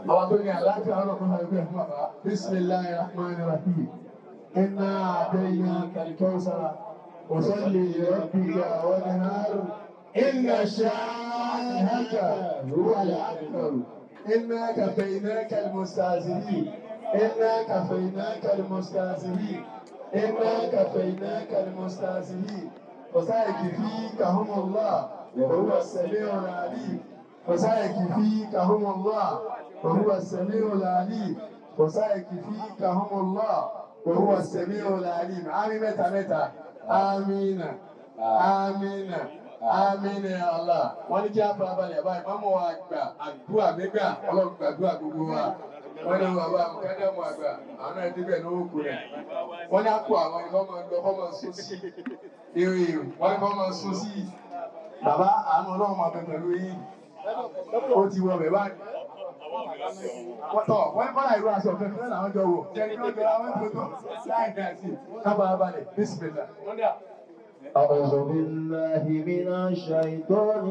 أعطوني علاج أعرفها بها. بسم الله الرحمن الرحيم. إنا أعطيناك الكوثر وصلي لربك وانهار إن شانئك هو الأبتر. إنا كفيناك المستهزئين. إنا كفيناك المستهزئين. إنا كفيناك المستهزئين. فسيكفيكهم الله وهو السميع العليم. فسيكفيكهم الله وهو السميع العليم. فسيكفيكهم الله وهو السميع العليم. آمين متى متى. آمين آمين آمين يا الله. wọ́n ní kí á fara balẹ̀ báyìí mọ́mọ́ wa gbà àdúrà gbígbà ọlọ́run gbàdúrà gbogbo wa. wọ́n ní bàbá àmúkẹ́dẹ́mù àgbà àwọn náà débẹ̀ ní òkú rẹ̀. wọ́n ní àpò àwọn ẹni kọ́ máa sún sí ìrìn wọ́n ní kọ́ máa sún sí. bàbá àánú ọlọ́run máa bẹ pẹ̀lú yín. ó ti wọ bẹ̀ báyìí. wọ́n kọ́lá ìlú aṣọ fẹ́fẹ́ làwọn jọ wò. jẹ́ni tó jọra wọ́n tó tó láì dá sí. kábàá balẹ̀ bísímìlà. أعوذ بالله من الشيطان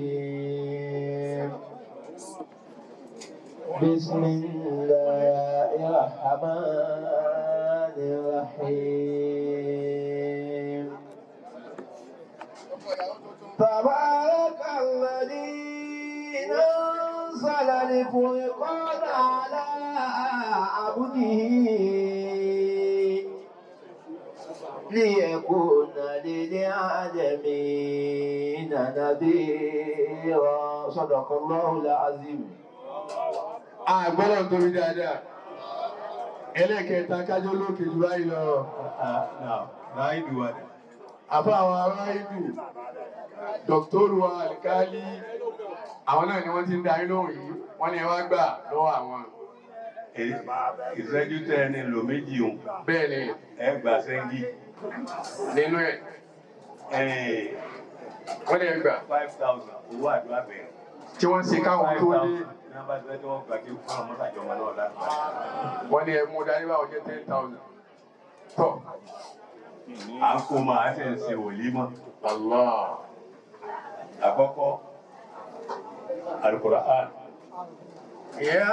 الرجيم بسم الله الرحمن الرحيم تبارك الذي نزل الفرقان على عبده ليكون للعالمين نذيرا صدق الله العظيم. Àgbọ́dọ̀ torí dáadáa. Ẹlẹ́kẹta kájọ́ lókè jù báyìí lọ. Ráìdù wa dẹ̀. Àfá àwọn Ráìdù, Dọ̀kítọ́rù wa Àlìkálí, àwọn náà ni wọ́n ti ń darí lóhùn yìí, wọ́n ní ẹ wá gbà lọ́wọ́ àwọn. Ìṣẹ́jú tẹ́ ẹni lò méjì òun. Bẹ́ẹ̀ ni Ẹ gbà sẹ́ńgì. nínú ẹ̀, wọ́n ní ẹ gbà 5,000 owó àdúrà bẹ̀rẹ̀. tí wọ́n ṣe káwọn tó dé. Nọ́mbà tí wọ́n gbà kí fún ọmọ tàjọ ọmọ náà láti bá. Wọ́n ní ẹ mú dání báwọn jẹ́ 10,000. Tọ́, À ń kó máa ṣe ń ṣe wòlímọ̀. Allah. Àkọ́kọ́, Al-Qur'an. Ya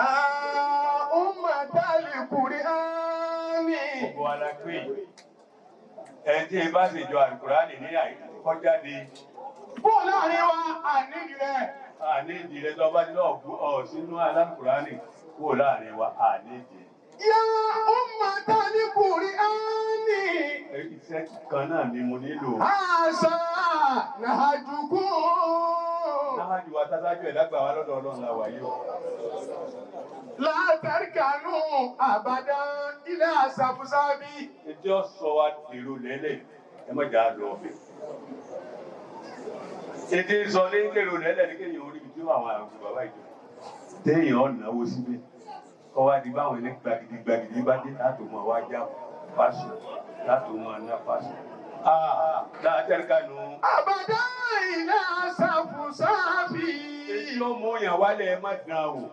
ummatal Qur'ani. Gbogbo ara pé ẹni tí ẹ bá ṣe jọ Al-Qur'an ní àìkọ́jáde. Bó láàrin wa àníjì rẹ̀. Àní ìdílé tó bá ní ọ̀ sínú Al-Qur'an kó láàrin wa àní ìdílé. Ya ummatal Qur'ani. Iṣẹ́ kan náà ni mo nílò. Àṣà nàájúkú. Náhájú wa tásájú ẹ̀ lágbà wa lọ́dọ̀ Ọlọ́run la wà yìí o. Látàríkànú àbádá ilé àṣàfúsábí. Ètí ó sọ wa dèrò lẹ́lẹ̀, ẹ má jà á lọ ọ̀fẹ́. Ètí sọ ní dèrò lẹ́lẹ̀ ní kéèyàn orí tí àwọn àrùn bàbá ìjọ. Téèyàn ọ̀nàwó síbẹ̀, kọ́ wá di báwọn ilé gbàgìdì bá dé látò mọ̀ wá já pàṣẹ, látò mọ̀ ná pàṣẹ. Látàríkànú. Àbádá ilé àṣàfúsábí. Èyí ló mú yàn wálẹ̀ ẹ má dán wò.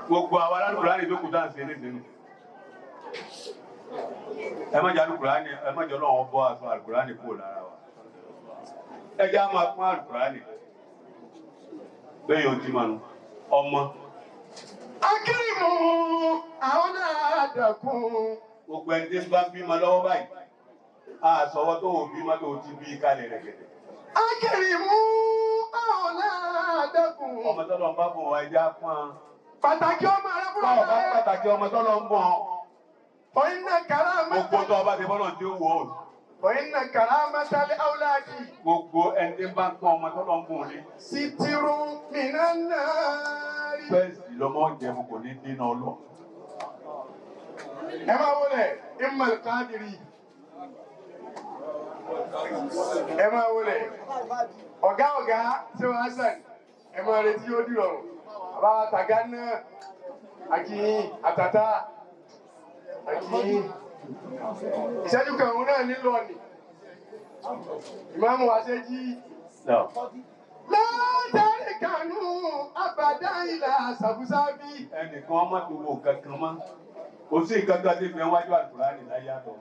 Gbogbo àwọn alálùkùránì tó kù tá à ń ṣe ní ìsinmi. Ẹ má jẹ́ alùkùránì, ẹ má jẹ́ Ọlọ́run bọ́ aṣọ alùkùránì kúrò lára wa. Ẹ jẹ́ á máa pọ́n alùkùránì. Bẹ́ẹ̀ yóò ti máa nu ọmọ. Akírímù àwọn náà dẹ̀kun. Gbogbo ẹni tí ń bá bímọ lọ́wọ́ báyìí. Àṣọwọ́ tó wò bímọ tó ti bí kalẹ̀ rẹ̀ gẹ̀dẹ̀. Akírímù àwọn náà dẹ̀kun. Ọmọ tọ́lọ́ ń bá bọ̀ wá ẹja pọ́n. Pàtàkì ọmọ rẹ fún Báwo bá ọmọ rẹ. pàtàkì ọmọ tọ́lọ́ ń bọ̀? Ọ̀yìnà kàrámẹ́tà. Gbogbo tó ọba ti bọ́lọ̀ tí ó wọ̀ ọ́. Ọ̀yìnà kàrámẹ́tà lé áwùláàdì. Gbogbo ẹni tí ń bá ń pọ́n ọmọ tọ́lọ́ ń bọ̀ ní. Sìtìrù mìíràn náà rí. Fẹ́ẹ̀sì lọmọ jẹun kò ní dínà ọlọ́. Ẹ máa wọlé Immal Qadiri. Ẹ máa wọlé ọ̀gá tí wọ́n á sàn. Ẹ máa retí ó dìrọ̀. Àbá tàgá náà. Akíyín àtàtà. Akíyín. Ìṣẹ́jú kan òun náà nílò ọ̀nì. Ìmáàmù wa ṣe jí. Látàrí kanú àbàdá ìlà ṣàbúsábí. Ẹnìkan ọmọ tó wò kankan mọ́. Kò sí ìkankan tí fi wájú Al-Qur'ani láyé àtọ̀.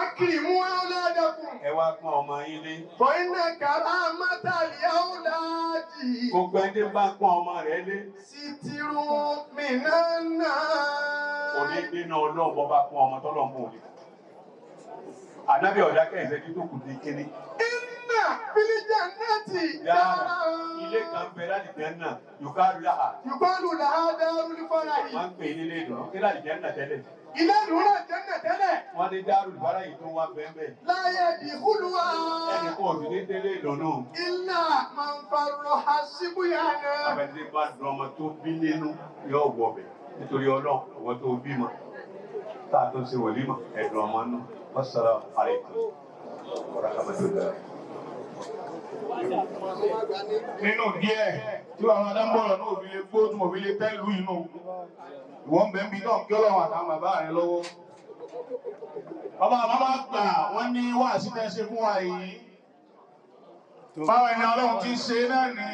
Akìrìmú ọlọ́dọ̀kùn. Ẹ wá pọ́n ọmọ yín lé. Fọ́ínà kàrá mátàlì ọlọ́dì. gbogbo ẹni bá ń pọ́n ọmọ rẹ̀ lé ستر من النار òní nínú ọlọ́run bọ́ bá pọ́n ọmọ tọ́lọ́run bò lè. Ànábì ọ̀dà kẹ́hìnsẹ́ kí tó kù di kíní. إن في الجنة Yára ilé دارا kan bẹ láti jẹ́ náà yòókàrú láhà. يقال لها دار الفرح Wọ́n ń pè é nílé ìdùnnú kí láti jẹ́ náà tẹ́lẹ̀. إلى نور الجنة تلك Wọ́n ní dárú ìbára yìí tó wá bẹ́ẹ̀ bẹ́ẹ̀. لا يدخلها Ẹnì kan ò sì ní délé ìdùnnú. إلا من فرح الصبيان Abẹ́tí bá dùn ọmọ tó bí nínú yóò wọ̀ bẹ̀ nítorí ọlọ́run ọwọ́ tó bímọ. Tá a tó ṣe wòlímọ̀ ẹ̀dùn ọmọ náà. Wassalamu alaikum warahmatullahi. Nínú díẹ̀ tí àwọn adámbọ̀rọ̀ náà òbí lè gbó tún òbí lè tẹ́lú inú. Ìwọ́n bẹ̀ ń bí náà kí ọlọ́run àtàwọn bàbá rẹ̀ lọ́wọ́. Bàbá bàbá gbà wọ́n ní wà sí tẹ́ṣe fún wa yìí. Báwọn ẹni ọlọ́run ti ṣe náà ní.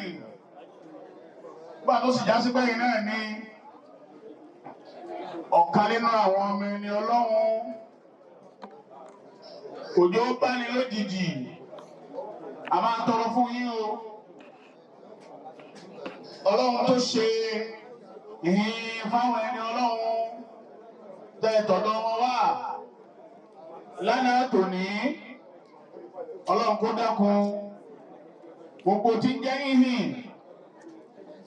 Gbà tó sì já sí pẹ́yìn náà ní. Ọ̀kan nínú àwọn ọmọ ẹni ọlọ́run. Òjò bá ní lójijì. A máa tọrọ fún yín o. Ọlọ́run tó ṣe ìhìn fáwọn ẹni ọlọ́run tẹ́ tọ̀dọ̀ wọn wá lánàá tòní. Ọlọ́run kó dákun gbogbo tí ń jẹ́ ìhìn.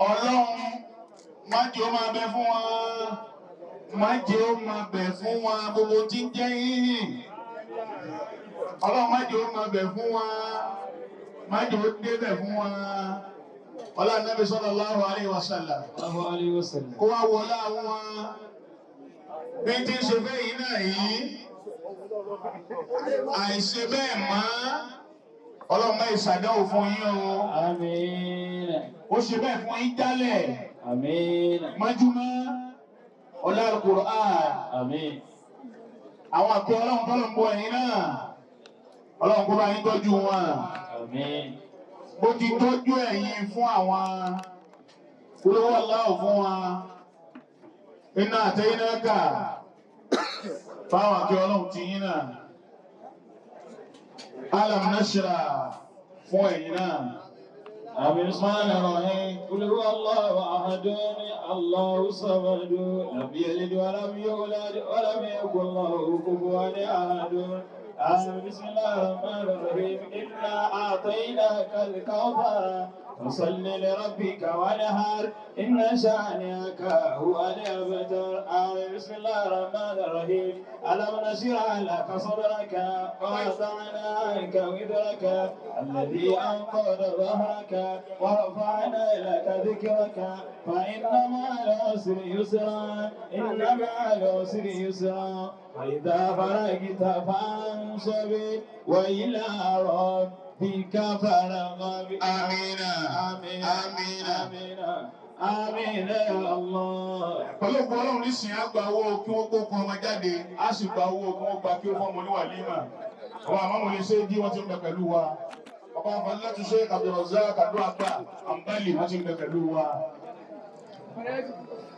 Ọlọ́run má jẹ́ ó máa bẹ fún wa. Má jẹ́ ó máa bẹ fún wa gbogbo tí ń jẹ́ ìhìn. Ọlọ́run má jẹ́ ó máa bẹ fún wa. Má jẹ́ ó débẹ̀ fún wa. Ọlá Nábì sallallahu alaihi wasallam. Kó wá wọlá wọn. Bí tí ń ṣe fẹ́ yìí náà yìí. Àìṣe bẹ́ẹ̀ mọ́. Ọlọ́run má ìṣàdánwò fún yín o. Àmín. Ó ṣe bẹ́ẹ̀ fún yín jálẹ̀. Àmín. Májúmọ́. Ọlá Al-Qur'an. Àmín. Àwọn àpẹ ọlọ́run tọ́lọ̀ ń bọ̀ ẹ̀yìn náà. Ọlọ́run kó bá yín tọ́jú wọn. Àmín. Bó ti tọ́jú ẹ̀yin fún àwọn olówó aláwọ̀ fún wa. Iná àtẹ́yìnáka fáwọn àpẹ ọlọ́run ti yín náà. Alam Nashra fún ẹ̀yin náà. آمين. الرحمن الرحيم. قل هو الله أحد الله الصمد لم يلد ولم يولد ولم يكن له كفوا أحد. آمين. بسم الله الرحمن الرحيم. إنا أعطيناك الكوثر فصل لربك وانحر إن شانئك هو الأبتر. آمين. بسم الله الرحمن الرحيم. ألم نشرح لك صدرك ووضعنا عنك وزرك الذي أنقض ظهرك ورفعنا لك ذكرك فإن مع العسر يسرا إن مع العسر يسرا فإذا فرغت فانصب وإلى ربك فارغب. آمين. آمين. آمين. آمين. آمين يا الله. Pẹ̀lú ọ̀pọ̀ ọlọ́run nísìnyí á gba owó kí wọ́n kó kan ọmọ jáde, á sì gba owó kí wọ́n gba kí ó fọ́mọ ní wàlímà. Àwọn àmọ́ lè ṣe é jí wọ́n ti ń bẹ pẹ̀lú wa. Ọba Fadilatu Sheikh Abdulrazak Kadu Agba Ambali wọ́n ti ń bẹ pẹ̀lú wa.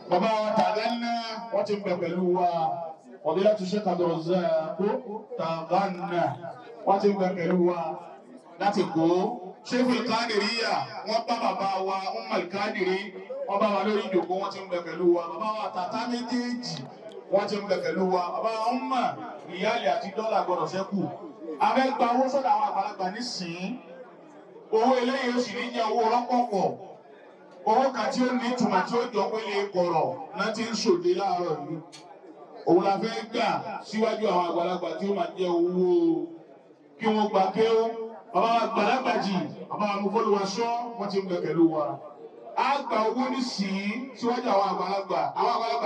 Bàbá wa Tàgánná wọ́n ti ń bẹ pẹ̀lú wa. Fadilatu Sheikh Abdulrazak Tàgánná wọ́n ti ń bẹ pẹ̀lú wa. Láti kó Sheikhul Qadiriyya wọ́n bá bàbá wa Ummul Qadiri wọ́n bá wa lórí ìjòkó wọ́n ti ń bẹ pẹ̀lú wa. Bàbá wa Tàtà méjèèjì wọ́n ti ń bẹ pẹ̀lú wa. Bàbá wa Umma ìyáàlì àti dọ́là gbọ́dọ̀ ṣẹ́kù. A fẹ́ gba owó sọ́dọ̀ àwọn àgbàlagbà nísìnyí. Owó eléyìí ó sì ní jẹ́ owó rọ́pọ̀pọ̀. Owó kan tí ó ní ìtumọ̀ tí ó jọ pé lè kọ̀rọ̀ láti ń ṣòde láàárọ̀ yìí. Òun la fẹ́ gbà síwájú àwọn àgbàlagbà tí ó máa jẹ́ owó kí wọ́n gba kéwọ́. Bàbá wa àgbàlagbà jì, bàbá wa Mufoluwaṣọ́ wọ́n ti ń bẹ pẹ̀lú wa. A gba owó nísìnyí síwájú àwọn àgbàlagbà. Àwọn àgbàlagbà